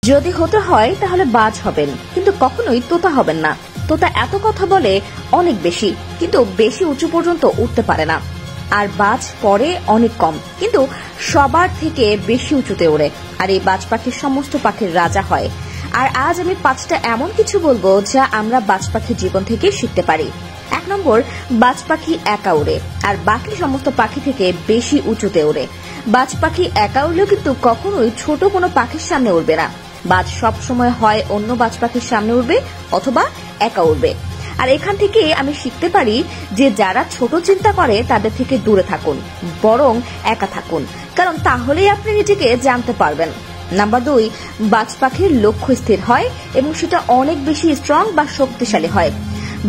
যদি হতে হয় তাহলে বাজ হবেন, কিন্তু কখনোই তোতা হবেন না। তোতা এত কথা বলে অনেক বেশি, কিন্তু বেশি উঁচু পর্যন্ত উঠতে পারে না। আর বাজ পড়ে অনেক কম, কিন্তু সবার থেকে বেশি উঁচুতে ওড়ে। আর এই বাজ পাখির সমস্ত পাখির রাজা হয়। আর আজ আমি 5টা এমন কিছু বলবো যা আমরা বাজ পাখির জীবন থেকে শিখতে পারি। 1 নম্বর, বাজ পাখি একা ওড়ে আর বাকি সমস্ত পাখি থেকে বেশি উঁচুতে ওড়ে। বাজ পাখি একা উড়লেও কিন্তু কখনোই ছোট কোনো পাখির সামনে উড়বে না। বাজ সব সময় হয় অন্য বাজ পাখির সামনে উড়বে অথবা একা উড়বে। আর এখান থেকে আমি শিখতে পারি যে যারা ছোট চিন্তা করে তাদের থেকে দূরে থাকুন, বরং একা থাকুন, কারণ তাহলেই আপনি নিজেকে জানতে পারবেন। নাম্বার 2, বাজ পাখির লক্ষ্য স্থির হয় এবং সেটা অনেক বেশি স্ট্রং বা শক্তিশালী হয়।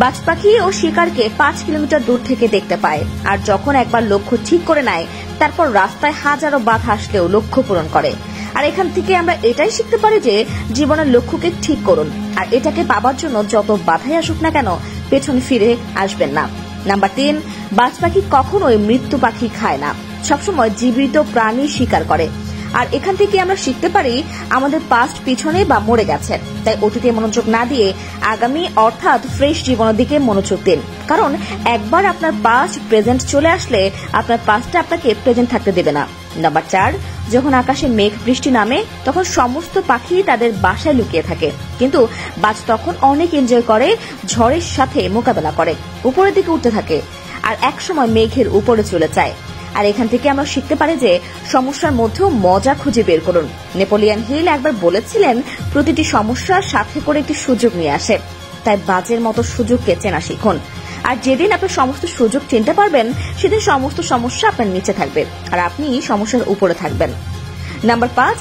বাজ পাখি ও শিকারকে 5 কিলোমিটার দূর থেকে দেখতে পায়, আর যখন একবার লক্ষ্য ঠিক করে নেয় তারপর রাস্তায় হাজারো বাধা আসলেও লক্ষ্য পূরণ করে। আর এখান থেকে আমরা এটাই শিখতে পারি যে জীবনের লক্ষ্যকে ঠিক করুন, আর এটাকে পাবার জন্য যত বাধাই আসুক না কেন পেছনে ফিরে আসবেন না। নাম্বার 3, বাজ পাখি কখনোই মৃত্যু পাখি খায় না, সবসময় জীবিত প্রাণী শিকার করে। আর এখান থেকে আমরা শিখতে পারি আমাদের পাস্ট পিছনে বা মরে গেছে, তাই অতীতে মনোযোগ না দিয়ে আগামী অর্থাৎ ফ্রেশ জীবনের দিকে মনোযোগ দিন, কারণ একবার আপনার পাস্ট প্রেজেন্ট চলে আসলে আপনার পাস্টটা আপনাকে প্রেজেন্ট থাকতে দেবে না। নাম্বার 4, যখন আকাশে মেঘ বৃষ্টি নামে তখন সমস্ত পাখি তাদের বাসায় লুকিয়ে থাকে, কিন্তু বাজ তখন অনেক এনজয় করে, ঝড়ের সাথে মোকাবেলা করে, উপরের দিকে উঠতে থাকে আর একসময় মেঘের উপরে চলে যায়। আর এখান থেকে আমরা শিখতে পারি যে সমস্যার মধ্যেও মজা খুঁজে বের করুন। নেপোলিয়ান হিল একবার বলেছিলেন, প্রতিটি সমস্যার সাথে করে একটি সুযোগ নিয়ে আসে, তাই বাজের মতো সুযোগকে চেনা শিখুন। আর যেদিন আপনি সমস্ত সুযোগ চিনতে পারবেন সেদিন সমস্ত সমস্যা আপনার নিচে থাকবে আর আপনি সমস্যার উপরে থাকবেন। নাম্বার 5,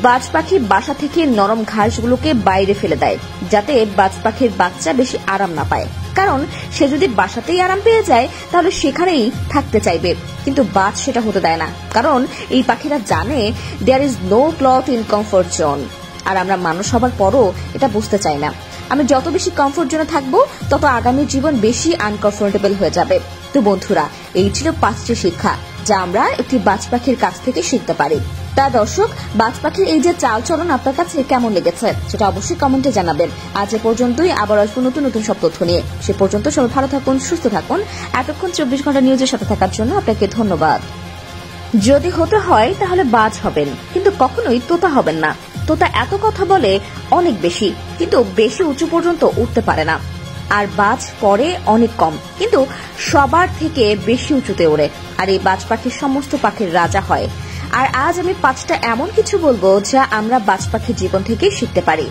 বাজ পাখি বাসা থেকে নরম ঘাসগুলোকে বাইরে ফেলে দেয়, যাতে বাজ পাখির বাচ্চা বেশি আরাম না পায়, কারণ সে যদি বাসাতেই আরাম পেয়ে যায় তাহলে সেখানেই থাকতে চাইবে, কিন্তু বাজ সেটা হতে দেয় না, কারণ এই পাখিরা জানে there is no growth in comfort zone. আর আমরা মানুষ হবার পরও এটা বুঝতে চাই না। আমি যত বেশি কমফোর্ট জোনে থাকবো তত আগামী জীবন বেশি আনকমফোর্টেবল হয়ে যাবে। তো বন্ধুরা, এই ছিল 5টি শিক্ষা যা আমরা একটি বাজ পাখির কাছ থেকে শিখতে পারি। তা দর্শক, বাজ পাখির এই যে চালচলন আপনার কাছে কেমন লেগেছে সেটা অবশ্যই কমেন্টে জানাবেন। আজ এ পর্যন্তই, আবার আসবো নতুন নতুন সব তথ্য নিয়ে। সে পর্যন্ত সবাই ভালো থাকুন, সুস্থ থাকুন। এতক্ষণ 24 ঘন্টা নিউজের সাথে থাকার জন্য আপনাকে ধন্যবাদ। যদি হতে হয় তাহলে বাজ হবেন, কিন্তু কখনোই তোতা হবেন না। তোতা এত কথা বলে অনেক বেশি, কিন্তু বেশি উঁচু পর্যন্ত উঠতে পারে না। আর বাজ পড়ে অনেক কম, কিন্তু সবার থেকে বেশি উঁচুতে ওড়ে। আর এই বাজ পাখির সমস্ত পাখির রাজা হয়। আর আজ আমি 5টা এমন কিছু বলবো যা আমরা বাজ পাখির জীবন থেকে শিখতে পারি।